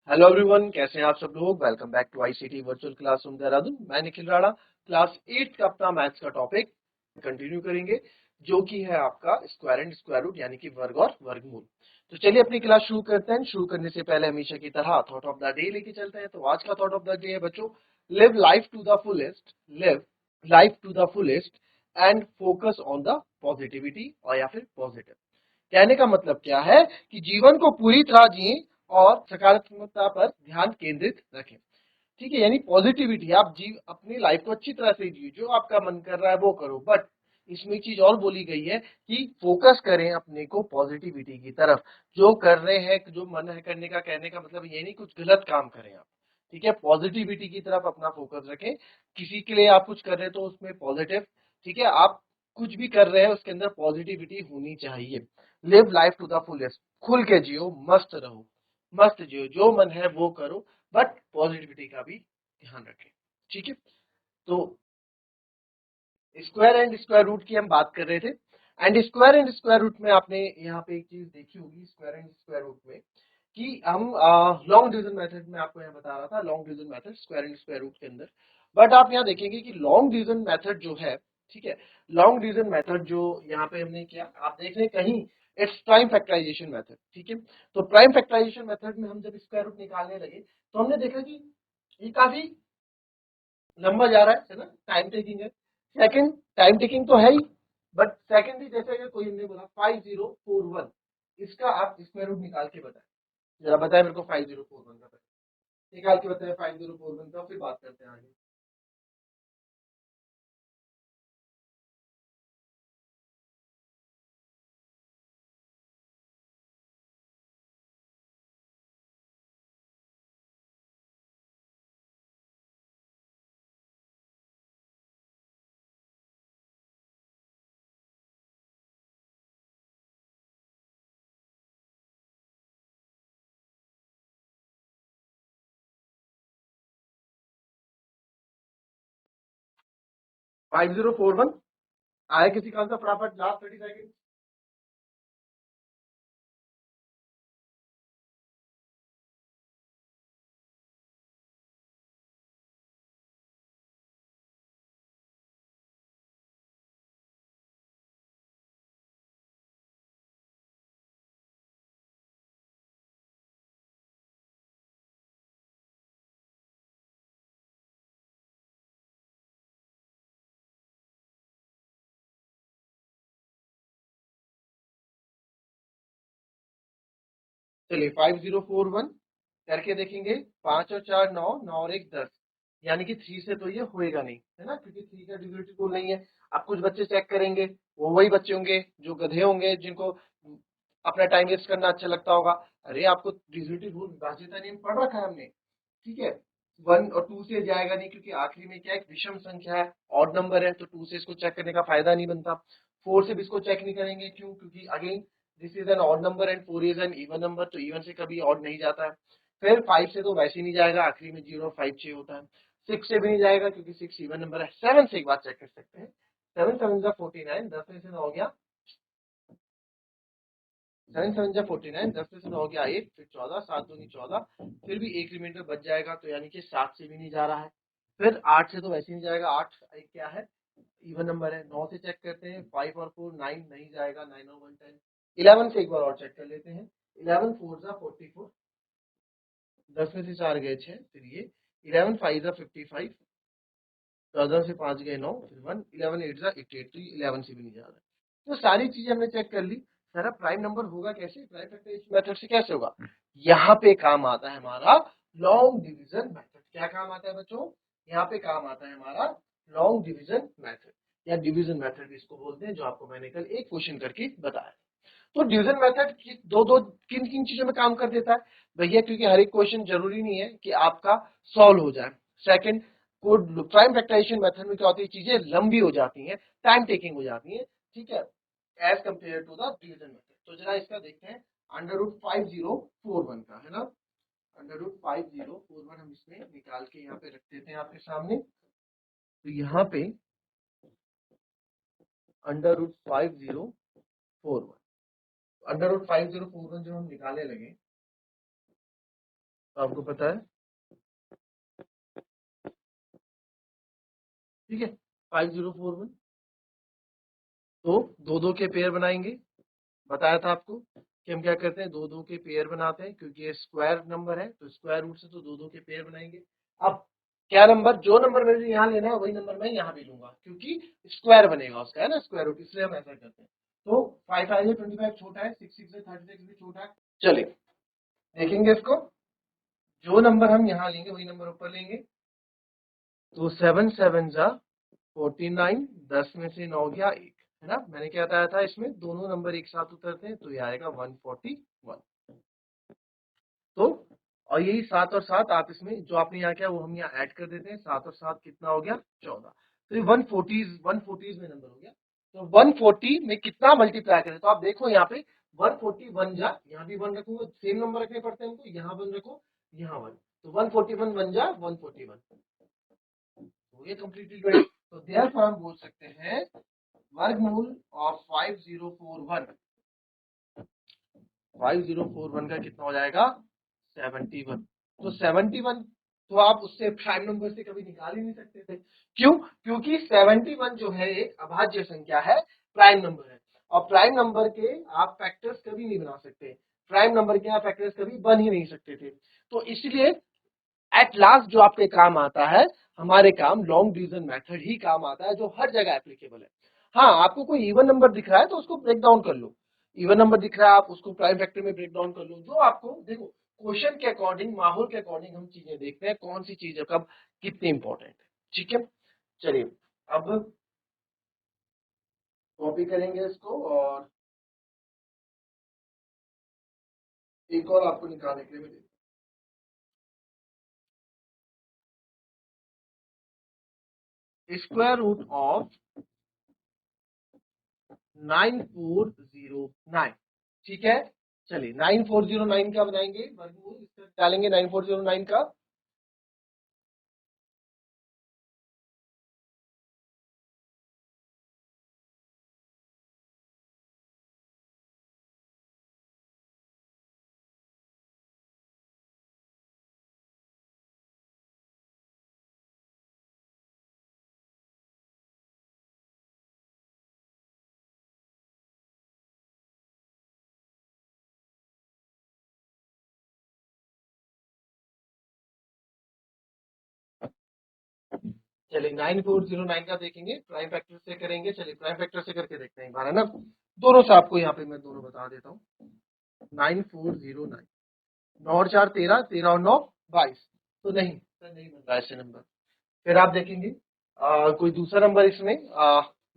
Hello everyone, कैसे हैं आप सब लोग। Welcome back to ICT virtual classroom Dehradun. मैं निखिल राणा क्लास 8 का अपना मैथ्स का टॉपिक कंटिन्यू करेंगे, जो कि है आपका स्क्वायर एंड स्क्वायर रूट यानी कि वर्ग और वर्गमूल। तो चलिए अपनी क्लास शुरू करते हैं। शुरू करने से पहले हमेशा की तरह थॉट ऑफ द डे लेके चलते हैं। तो आज का थॉट ऑफ द डे है बच्चों, live life to the fullest, live life to the fullest and focus on the positivity और या फिर पॉजिटिव। कहने का मतलब क्या है कि जीवन को पूरी तरह जिए और सकारात्मकता पर ध्यान केंद्रित रखें। ठीक है, यानी पॉजिटिविटी। आप जीव अपनी लाइफ को अच्छी तरह से जियो, जो आपका मन कर रहा है वो करो, बट इसमें एक चीज और बोली गई है कि फोकस करें अपने को पॉजिटिविटी की तरफ। जो कर रहे हैं, जो मन है करने का, कहने का मतलब ये नहीं कुछ गलत काम करें आप। ठीक है, पॉजिटिविटी की तरफ अपना फोकस रखें। किसी के लिए आप कुछ कर रहे हैं तो उसमें पॉजिटिव, ठीक है, आप कुछ भी कर रहे हैं उसके अंदर पॉजिटिविटी होनी चाहिए। Live life to the fullest, खुल के जियो, मस्त रहो, मस्त जियो, जो मन है वो करो, बट पॉजिटिविटी का भी ध्यान रखें। ठीक है, तो स्क्वायर एंड स्क्वायर रूट की हम बात कर रहे थे। And square and square root में आपने यहाँ पे एक चीज देखी होगी स्क्वायर एंड स्क्वायर रूट में, कि हम लॉन्ग डिवीजन मेथड में आपको यहाँ बता रहा था, long division method square and square root के अंदर। बट आप यहाँ देखेंगे कि लॉन्ग डिवीजन मेथड जो है, ठीक है, लॉन्ग डिवीजन मेथड जो यहाँ पे हमने किया, आप देख रहे हैं कहीं इट्स प्राइम फैक्टराइजेशन मेथड। ठीक है, तो प्राइम फैक्टराइजेशन मेथड में हम जब स्क्वायर रूट निकालने लगे तो हमने देखा कि ये काफी लंबा जा रहा है ना, टाइम टेकिंग है। सेकंड, टाइम टेकिंग तो है ही, बट सेकंडली जैसे कि कोई ने बोला 5041, इसका आप स्क्वायर रूट निकाल के बताएं। जरा बताएं मेरे को 5041 का, निकाल के बताएं 5041 का, फिर बात करते हैं आगे। फाइव जीरो फोर वन आया किसी का आंसर फटाफट, लास्ट 30 सेकेंड। चलिए 5041 करके देखेंगे। 5 और 4 9, 9 और 1 10, यानी कि 3 से तो ये होएगा नहीं, है ना, क्योंकि 3 का डिविजिबिलिटी रूल नहीं है। आप कुछ बच्चे चेक करेंगे, वो वही बच्चे होंगे जो गधे होंगे, जिनको अपना टाइम वेस्ट करना अच्छा लगता होगा। अरे आपको डिविजिबिलिटी रूल, विभाज्यता नियम पढ़ रखा है हमने। ठीक है, 1 और 2 से जाएगा नहीं, क्योंकि आखिरी में क्या एक विषम संख्या है, ऑड नंबर है, तो 2 से इसको चेक करने का फायदा नहीं बनता। 4 से भी इसको चेक नहीं करेंगे, क्यों, क्योंकि again this is an odd number and 4 is an even number, तो इवन से कभी ऑड नहीं जाता है। फिर 5 से तो वैसे ही नहीं जाएगा, आखिरी में 0 और 5 चाहिए होता है। 6 से भी नहीं जाएगा, क्योंकि 6 इवन नंबर है। 7 से एक बात चेक कर सकते हैं, 7 7 49, 10 में से 9 हो गया, 7 7 49, 10 में से 9 हो गया 8, फिर 14, 7 दूनी 14, फिर भी एक रिमाइंडर बच जाएगा, तो यानी कि 7 से भी नहीं जा रहा है। फिर 8 से तो वैसे ही नहीं जाएगा, 8 एक क्या है, इवन नंबर है। 9 से चेक करते हैं, 5 और 4 9 नहीं जाएगा, 9 और 1 10। 11 से एक बार और चेक कर लेते हैं, 11 4 जा 44, 10 में से 4 गए 6, फिर ये 11 5 जा 55, 14 से 5 गए 9, फिर 1, 11 8 जा 88, तो 11 से भी नहीं जा रहा है। तो सारी चीजें हमने चेक कर ली। सारा प्राइम नंबर होगा कैसे, प्राइम फैक्टराइजेशन मेथड से कैसे होगा। यहाँ पे काम आता है हमारा लॉन्ग डिवीजन मेथड। क्या काम आता है बच्चों, यहाँ पे काम आता है हमारा लॉन्ग डिवीजन मेथड, या डिवीजन मेथड भी इसको बोलते हैं, जो आपको मैंने कल एक क्वेश्चन करके बताया। तो डिवीजन मेथड दो दो किन किन चीजों में काम कर देता है भैया, क्योंकि हर एक क्वेश्चन जरूरी नहीं है कि आपका सॉल्व हो जाए। सेकंड, को प्राइम फैक्टराइजेशन मेथड में क्या होती है, चीजें लंबी हो जाती हैं, टाइम टेकिंग हो जाती है। ठीक है, as compare to the division method. तो जरा इसका देखते हैं, √5041 का है ना, √5041 हम इसमें निकाल के यहाँ पे रख देते हैं आपके सामने। तो यहाँ पे √5041, √5041 जब हम निकालने लगे तो आपको पता है, ठीक है, 5041। तो दो दो के पेयर बनाएंगे, बताया था आपको कि हम क्या करते हैं, दो दो के पेयर बनाते हैं, क्योंकि ये स्क्वायर नंबर है तो स्क्वायर रूट से तो दो दो के पेयर बनाएंगे। अब क्या नंबर, जो नंबर मुझे यहाँ लेना है वही नंबर मैं यहाँ भी लूंगा, क्योंकि स्क्वायर बनेगा उसका, है ना, स्क्वायर रूट, इसलिए हम ऐसा करते हैं। तो 5 5 है 25 छोटा है, 6 6 है 36 भी छोटा है। चलिए देखेंगे इसको, जो नंबर हम यहाँ लेंगे वही नंबर ऊपर लेंगे। तो 7 7 जा 49, 10 में से 9 गया 1, है ना। मैंने क्या बताया था, इसमें दोनों नंबर एक साथ उतरते हैं, तो ये आएगा 141। तो और यही 7 और 7 आप इसमें जो आपने यहाँ किया वो हम यहाँ ऐड कर देते हैं, 7 और 7 कितना हो गया, 14। तो ये 140 में नंबर हो गया। तो 140 में कितना मल्टीप्लाई करें, तो आप देखो यहाँ पे 141 जा, यहाँ भी 1 रखूंगा, सेम नंबर रखने पड़ते हैं हमको, यहाँ 1 रखो, यहाँ 1, तो 141 बन जा 141। तो ये कंप्लीटली करेक्ट। तो देयरफॉर हम बोल सकते हैं वर्गमूल ऑफ 5041 का कितना हो जाएगा, 71। तो 71 तो आप उससे प्राइम नंबर से कभी निकाल ही नहीं सकते थे। क्यों? क्योंकि 71 जो है एक अभाज्य संख्या है, प्राइम नंबर है, और प्राइम नंबर के आप फैक्टर्स कभी नहीं बना सकते, प्राइम नंबर के आप फैक्टर्स कभी बन ही नहीं सकते थे। तो इसलिए एट लास्ट जो आपके काम आता है, हमारे काम लॉन्ग डिवीजन मेथड ही काम आता है, जो हर जगह एप्लीकेबल है। हाँ, आपको कोई इवन नंबर दिख रहा है तो उसको ब्रेक डाउन कर लो, इवन नंबर दिख रहा है आप उसको प्राइम फैक्टर में ब्रेक डाउन कर लो, जो आपको देखो, क्वेश्चन के अकॉर्डिंग, माहौल के अकॉर्डिंग हम चीजें देखते हैं, कौन सी चीज कब कितनी इंपॉर्टेंट है। ठीक है, चलिए अब कॉपी करेंगे इसको, और एक और आपको निकालने के लिए मिलेगा। स्क्वायर रूट ऑफ 9409, ठीक है। चलिए 9409 का बनाएंगे वर्गमूल, इसका डालेंगे 9409 का। चलिए 9409 का देखेंगे, प्राइम फैक्टर से करेंगे। चलिए प्राइम फैक्टर से करके देखते हैं एक बार, है ना। दोनों से आपको यहाँ पे मैं दोनों बता देता हूँ। 9409, 9 और 4 13, 13 और 9 22। तो नहीं सर, नहीं बन रहा ऐसे नंबर। फिर आप देखेंगे कोई दूसरा नंबर इसमें,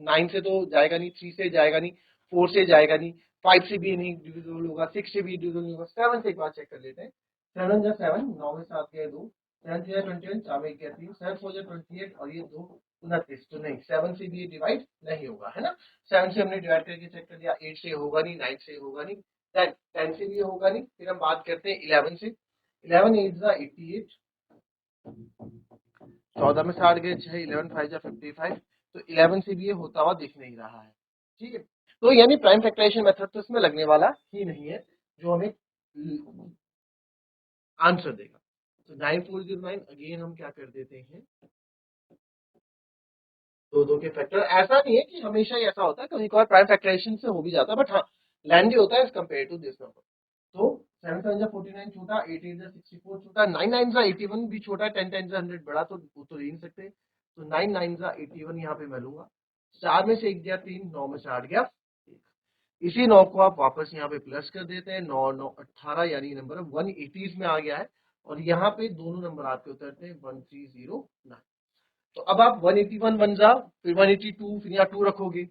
9 से तो जाएगा नहीं, 3 से जाएगा नहीं, 4 से जाएगा नहीं, 5 से भी नहीं डिविजिबल होगा, 6 से भी डिविजिबल नहीं होगा, 7 से एक बार चेक कर लेते हैं। 7 जा 7, 9 में 7 गए 2, 7 जा 21, 4 में गया 3, 7 4 जा 28 और ये 2 29। तो नहीं, 7 से भी ये डिवाइड नहीं होगा, है ना। 7 से हमने डिवाइड करके चेक कर लिया, 8 से होगा नहीं, 9 से होगा नहीं, 10 से भी होगा नहीं। फिर हम बात करते हैं 11 से। 11 8 जा 88, 14 में 60 गए 6, 11 5 जा 55। तो 11 से भी ये होता हुआ दिख नहीं रहा है, ठीक है। तो यानी प्राइम फैक्टराइजेशन मेथड तो इसमें लगने वाला ही नहीं है, जो हमें आंसर देगा। तो 9409 अगेन हम क्या कर देते हैं, दो दो के फैक्टर। ऐसा नहीं है कि हमेशा ही ऐसा होता है, कभी कभार प्राइम फैक्टराइजेशन से हो भी जाता है, बट हाँ लेंदी होता है as compare to this number. तो 7 7 जा 49 छोटा, 8 8 जा 64 छोटा, 9 9 जा 81 भी छोटा, 10 10 जा 100 बड़ा, तो वो तो ले नहीं सकते। तो 9 9 जा 81 यहाँ पे मैं लूंगा। 4 में से 1 गया 3, 9 में से 8 गया 1। इसी 9 को आप वापस यहाँ पे प्लस कर देते हैं, 9 9 18, यानी नंबर 180 में आ गया है। और यहाँ पे दोनों नंबर आपके उतरते हैं 1309। तो अब आप 181 बन जा, फिर 182, फिर यहाँ 2 रखोगे,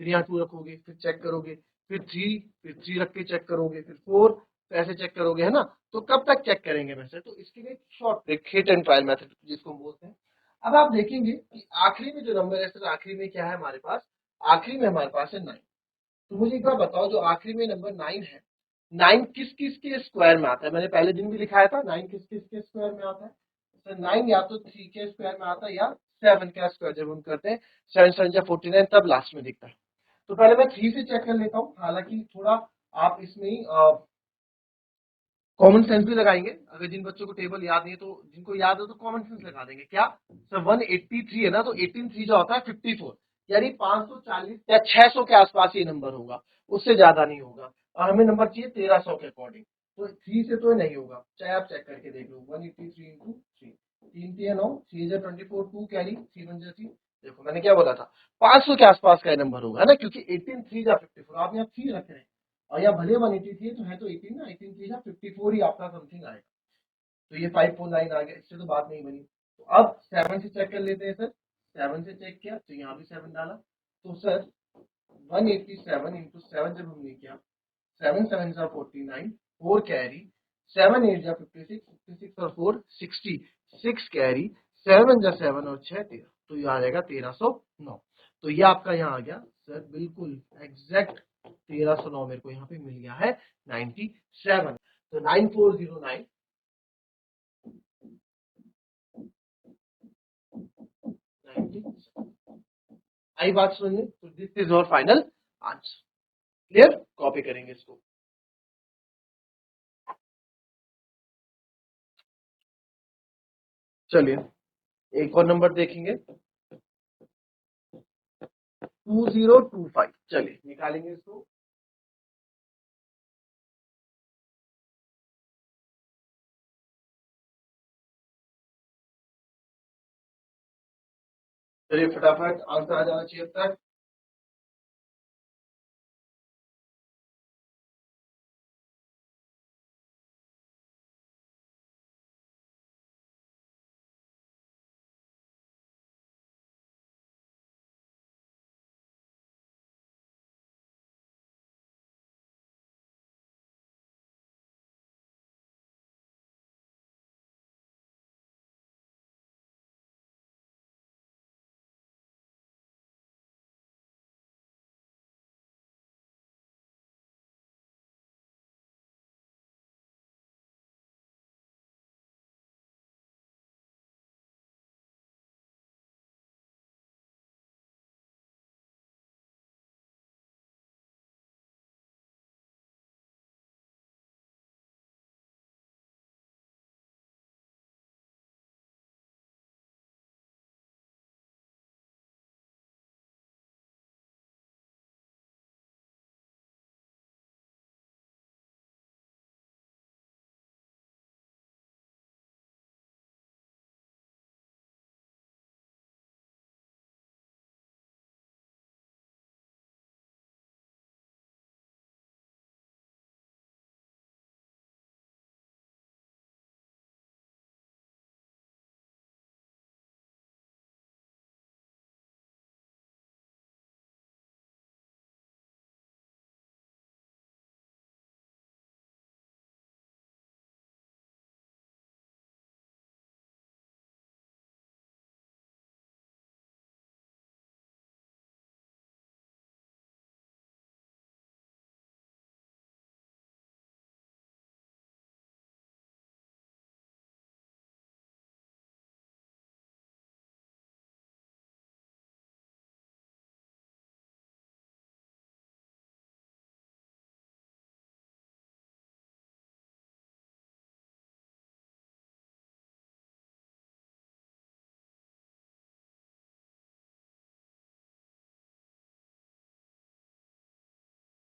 फिर यहाँ 2 रखोगे, फिर चेक करोगे, फिर 3, फिर 3 रख के चेक करोगे, फिर 4, तो ऐसे चेक करोगे, है ना। तो कब तक चेक करेंगे वैसे, तो इसके लिए short trick, hit and trial method जिसको हम बोलते हैं। अब आप देखेंगे कि आखिरी में जो नंबर है सर, आखिरी में क्या है हमारे पास, आखिरी में हमारे पास है 9। तो मुझे एक बार बताओ, जो आखिरी में नंबर 9 है, 9 किस किस के स्क्वायर में आता है, मैंने पहले दिन भी लिखाया था, 9 किस किस के स्क्वायर में आता है। सर 9 या तो 3 के स्क्वायर में आता है या 7 का स्क्वायर, जब हम करते हैं 7 7 जा 49 तब लास्ट में दिखता है। तो पहले मैं 3 से चेक कर लेता हूँ, हालांकि थोड़ा आप इसमें कॉमन सेंस भी लगाएंगे। अगर जिन बच्चों को टेबल याद नहीं है, तो जिनको याद है तो कॉमन सेंस लगा देंगे। क्या सर 183 है ना, तो 183 जो होता है 54, यानी 540 या 600 के आसपास ये नंबर होगा, उससे ज्यादा नहीं होगा। और हमें नंबर चाहिए 1300 के अकॉर्डिंग, तो 3 से तो नहीं होगा, चाहे आप चेक करके देख लो। 183 इंटू 3, 3 3 9, 3 24, 2 कैरी, 3 1 3। देखो मैंने क्या बोला था, 500 के आसपास का ये नंबर होगा ना, क्योंकि 18 3 जा 54, आप यहाँ 3 रख रहे हैं, और यहाँ भले 183 तो है तो 18 ना, 18 3 जा 54 ही आपका समथिंग आएगा। तो ये 549 आ गया, इससे तो बात नहीं बनी। तो अब 7 से चेक कर लेते हैं सर। 7 से चेक किया तो यहाँ भी 7 डाला, तो सर 187 इंटू 7 जब हमने किया, 7 7 जा 49, 4 कैरी, 7 8 जा 56, 56 और 4 60, 6 कैरी, 7 जा 7 और 6 13, तो ये आ जाएगा 1309। तो ये आपका यहाँ आ गया सर, बिल्कुल एग्जैक्ट 1309 मेरे को यहाँ पे मिल गया है 97। तो 9409 आई बात सुनिए, तो this is your final answer. Clear? Copy करेंगे इसको। चलिए एक और नंबर देखेंगे, 2025। चलिए निकालेंगे इसको। चलिए फटाफट आंसर आ जाना चाहिए तक।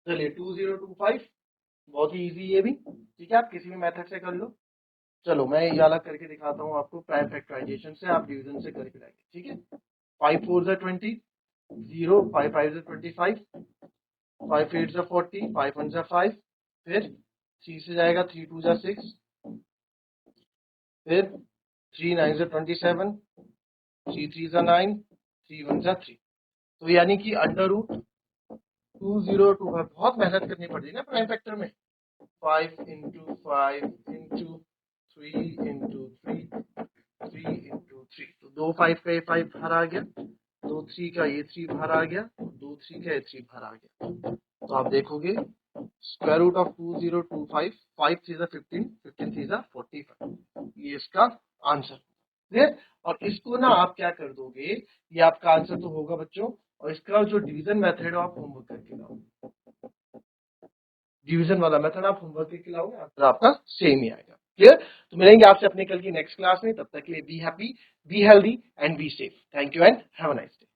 चलिए 2025 बहुत ही इजी ये भी, ठीक है, आप किसी भी मेथड से कर लो। चलो मैं ये अलग करके दिखाता हूँ आपको, प्राइम फैक्टराइजेशन से, आप डिवीजन से करके लाएंगे, ठीक है। 5 4 जा 20, 0 5 5 जा 25, 5 8 जा 40, 5 1 जा 5, फिर 3 से जाएगा, 3 2 जा 6, फिर 3 9 जा 27, 3 3 जा 9, 3 1 जा 3। तो यानी कि अंडर रूट 2025, बहुत मेहनत करनी पड़ती है ना प्राइम फैक्टर में। 5 इंटू 5 इंटू 3 इंटू 3, 3 इंटू 3, तो 2 5 का ये 5 बाहर आ गया, 2 3 का ये 3 बाहर आ गया, 2 3 का ये 3 बाहर आ गया। तो आप देखोगे स्क्वायर रूट ऑफ 2025, 5 3 15, 15 3 45, ये इसका आंसर। क्लियर? और इसको ना आप क्या कर दोगे, ये आपका आंसर तो होगा बच्चों, और इसका जो डिवीजन मेथड है आप होमवर्क करके लाओ। डिवीजन वाला मेथड आप होमवर्क के खिलाओगे, आंसर आपका सेम ही आएगा। क्लियर? तो मिलेंगे आपसे अपने कल की नेक्स्ट क्लास में, तब तक के लिए be happy, be healthy and be safe. Thank you and have a nice day.